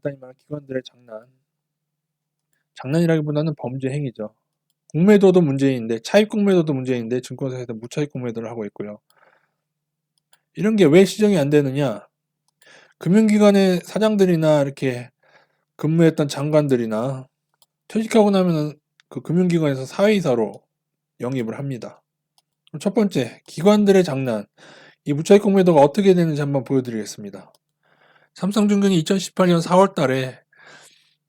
간단히 말하면 기관들의 장난이라기보다는 범죄 행위죠. 공매도도 문제인데, 차입 공매도도 문제인데 증권사에서 무차입 공매도를 하고 있고요. 이런 게 왜 시정이 안 되느냐? 금융기관의 사장들이나 이렇게 근무했던 장관들이나 퇴직하고 나면은 그 금융기관에서 사회이사로 영입을 합니다. 첫 번째, 기관들의 장난. 이 무차익 공매도가 어떻게 되는지 한번 보여드리겠습니다. 삼성증권이 2018년 4월 달에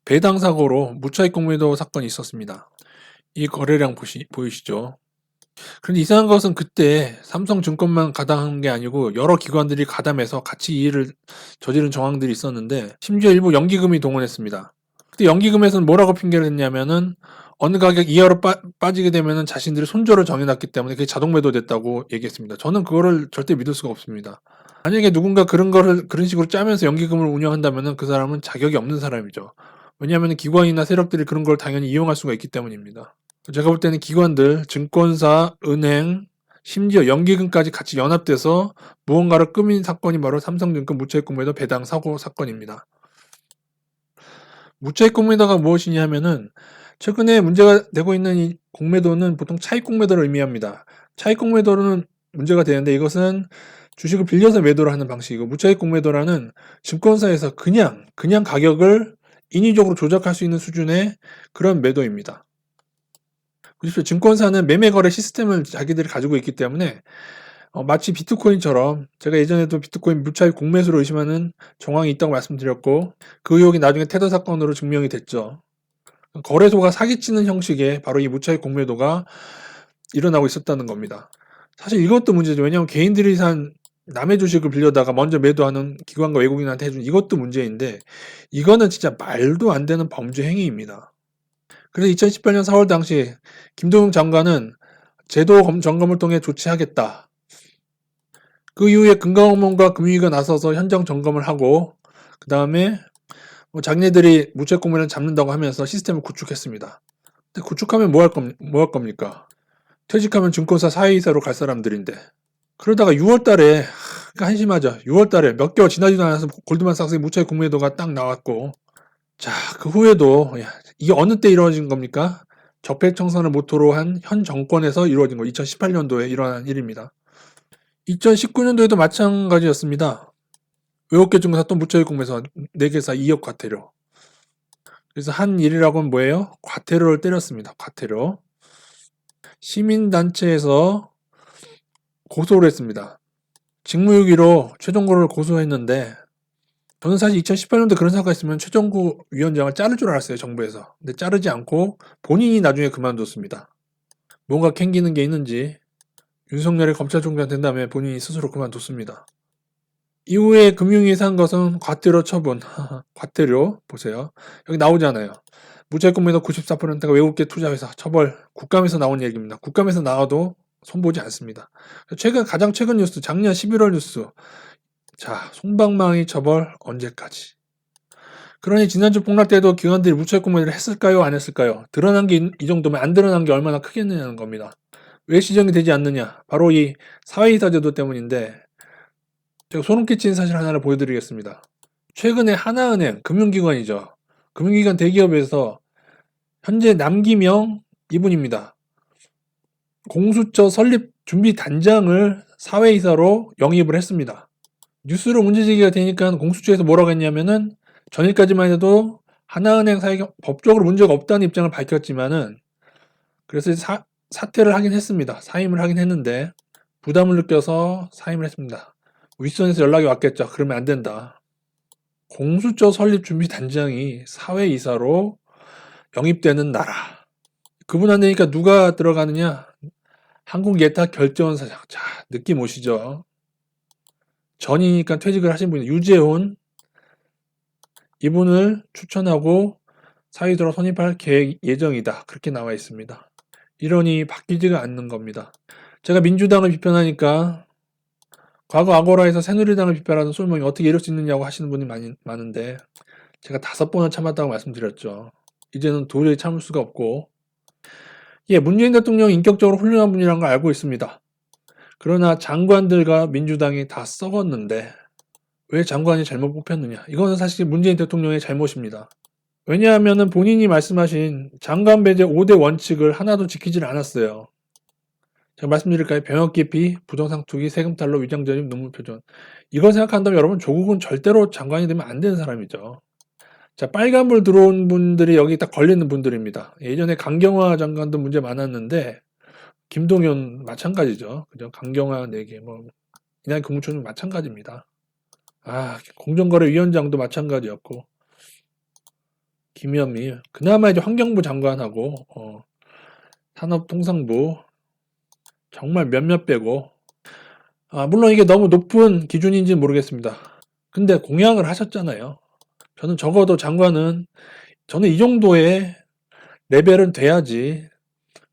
배당 사고로 무차익 공매도 사건이 있었습니다. 이 거래량 보이시죠? 그런데 이상한 것은 그때 삼성증권만 가담한 게 아니고 여러 기관들이 가담해서 같이 이 일을 저지른 정황들이 있었는데 심지어 일부 연기금이 동원했습니다. 그때 연기금에서는 뭐라고 핑계를 댔냐면은 어느 가격 이하로 빠지게 되면은 자신들이 손절을 정해놨기 때문에 그게 자동 매도됐다고 얘기했습니다. 저는 그거를 절대 믿을 수가 없습니다. 만약에 누군가 그런 식으로 짜면서 연기금을 운영한다면은 그 사람은 자격이 없는 사람이죠. 왜냐하면 기관이나 세력들이 그런 걸 당연히 이용할 수가 있기 때문입니다. 제가 볼 때는 기관들, 증권사, 은행, 심지어 연기금까지 같이 연합돼서 무언가를 꾸민 사건이 바로 삼성증권 무차익 공매도 배당 사고 사건입니다. 무차익 공매도가 무엇이냐 하면은 최근에 문제가 되고 있는 이 공매도는 보통 차익 공매도를 의미합니다. 차익 공매도는 문제가 되는데 이것은 주식을 빌려서 매도를 하는 방식이고 무차익 공매도라는 증권사에서 그냥 가격을 인위적으로 조작할 수 있는 수준의 그런 매도입니다. 그렇죠. 증권사는 매매 거래 시스템을 자기들이 가지고 있기 때문에 마치 비트코인처럼 제가 예전에도 비트코인 무차익 공매수로 의심하는 정황이 있다고 말씀드렸고 그 의혹이 나중에 테더 사건으로 증명이 됐죠. 거래소가 사기치는 형식의 바로 이 무차익 공매도가 일어나고 있었다는 겁니다. 사실 이것도 문제죠. 왜냐하면 개인들이 산 남의 주식을 빌려다가 먼저 매도하는 기관과 외국인한테 해준 이것도 문제인데 이거는 진짜 말도 안 되는 범죄 행위입니다. 그래서 2018년 4월 당시 김동영 장관은 제도 점검을 통해 조치하겠다. 그 이후에 금감원과 금융위가 나서서 현장 점검을 하고 그 다음에 자기네들이 무차익 공매를 잡는다고 하면서 시스템을 구축했습니다. 근데 구축하면 뭐 할 겁니까? 퇴직하면 증권사 사회이사로 갈 사람들인데 그러다가 6월 달에 한심하죠. 6월 달에 몇 개월 지나지도 않아서 골드만삭스의 무차익 공매도가 딱 나왔고 자, 그 후에도 이게 어느 때 이루어진 겁니까? 적폐청산을 모토로 한 현 정권에서 이루어진 거 2018년도에 일어난 일입니다. 2019년도에도 마찬가지였습니다. 외국계 증권사 또 무차익 공매서 4개사 2억 과태료. 그래서 한 일이라고는 뭐예요? 과태료를 때렸습니다. 과태료. 시민단체에서 고소를 했습니다. 직무유기로 최종고를 고소했는데 저는 사실 2018년도에 그런 사고가 있으면 최종구 위원장을 자를 줄 알았어요. 정부에서. 근데 자르지 않고 본인이 나중에 그만뒀습니다. 뭔가 캥기는 게 있는지 윤석열이 검찰총장 된 다음에 본인이 스스로 그만뒀습니다. 이후에 금융위에서 한 것은 과태료 처분. 과태료 보세요. 여기 나오잖아요. 무차익 공매도 94%가 외국계 투자회사 처벌. 국감에서 나온 얘기입니다. 국감에서 나와도 손보지 않습니다. 가장 최근 뉴스 작년 11월 뉴스. 자, 솜방망이 처벌 언제까지? 그러니 지난주 폭락 때도 기관들이 무차익 공매도를 했을까요? 안 했을까요? 드러난 게 이 정도면 안 드러난 게 얼마나 크겠느냐는 겁니다. 왜 시정이 되지 않느냐? 바로 이 사회이사 제도 때문인데 제가 소름 끼치는 사실 하나를 보여드리겠습니다. 최근에 하나은행, 금융기관이죠. 금융기관 대기업에서 현재 남기명 이분입니다. 공수처 설립 준비 단장을 사회이사로 영입을 했습니다. 뉴스로 문제제기가 되니까 공수처에서 뭐라고 했냐면은 전일까지만 해도 하나은행 법적으로 문제가 없다는 입장을 밝혔지만은 그래서 사퇴를 하긴 했습니다. 사임을 하긴 했는데 부담을 느껴서 사임을 했습니다. 윗선에서 연락이 왔겠죠. 그러면 안 된다. 공수처 설립 준비 단장이 사회이사로 영입되는 나라. 그분 안 되니까 누가 들어가느냐? 한국예탁결제원사장. 자, 느낌 오시죠? 전이니까 퇴직을 하신 분이 유재훈 이분을 추천하고 사회이사로 선임할 계획 예정이다. 그렇게 나와 있습니다. 이러니 바뀌지가 않는 겁니다. 제가 민주당을 비판하니까 과거 아고라에서 새누리당을 비판하는 솔몽이 어떻게 이럴 수 있느냐고 하시는 분이 많은데 제가 5번을 참았다고 말씀드렸죠. 이제는 도저히 참을 수가 없고 문재인 대통령이 인격적으로 훌륭한 분이라는 걸 알고 있습니다. 그러나 장관들과 민주당이 다 썩었는데 왜 장관이 잘못 뽑혔느냐? 이거는 사실 문재인 대통령의 잘못입니다. 왜냐하면 본인이 말씀하신 장관 배제 5대 원칙을 하나도 지키질 않았어요. 제가 말씀드릴까요? 병역 기피, 부정상 투기, 세금 탈루, 위장 전입, 눈물 표전. 이걸 생각한다면 여러분 조국은 절대로 장관이 되면 안 되는 사람이죠. 자, 빨간불 들어온 분들이 여기 딱 걸리는 분들입니다. 예전에 강경화 장관도 문제 많았는데 김동연 마찬가지죠. 그죠? 강경화 4개, 이날 국무총리 마찬가지입니다. 공정거래위원장도 마찬가지였고, 김현미, 그나마 이제 환경부 장관하고, 산업통상부, 정말 몇몇 빼고, 물론 이게 너무 높은 기준인지는 모르겠습니다. 근데 공약을 하셨잖아요. 저는 적어도 장관은, 저는 이 정도의 레벨은 돼야지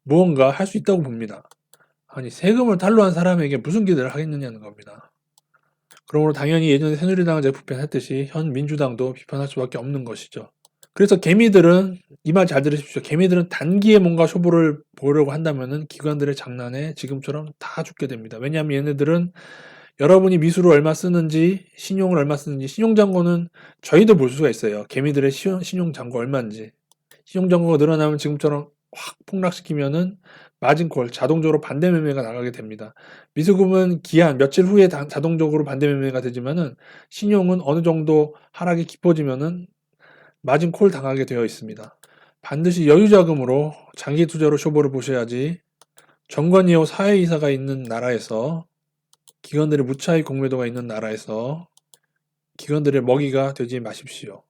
무언가 할 수 있다고 봅니다. 아니, 세금을 탈루한 사람에게 무슨 기대를 하겠느냐는 겁니다. 그러므로 당연히 예전에 새누리당을 제가 비판했듯이 현 민주당도 비판할 수밖에 없는 것이죠. 그래서 개미들은 이 말 잘 들으십시오. 개미들은 단기에 뭔가 쇼부를 보려고 한다면은 기관들의 장난에 지금처럼 다 죽게 됩니다. 왜냐하면 얘네들은 여러분이 미수를 얼마 쓰는지, 신용을 얼마 쓰는지, 신용잔고는 저희도 볼 수가 있어요. 개미들의 신용잔고 얼마인지. 신용잔고가 늘어나면 지금처럼 확 폭락시키면은 마진콜, 자동적으로 반대 매매가 나가게 됩니다. 미수금은 기한 며칠 후에 자동적으로 반대 매매가 되지만은 신용은 어느 정도 하락이 깊어지면은 마진콜 당하게 되어 있습니다. 반드시 여유자금으로 장기 투자로 쇼부를 보셔야지 정관이호 사회이사가 있는 나라에서 기관들의 무차익 공매도가 있는 나라에서 기관들의 먹이가 되지 마십시오.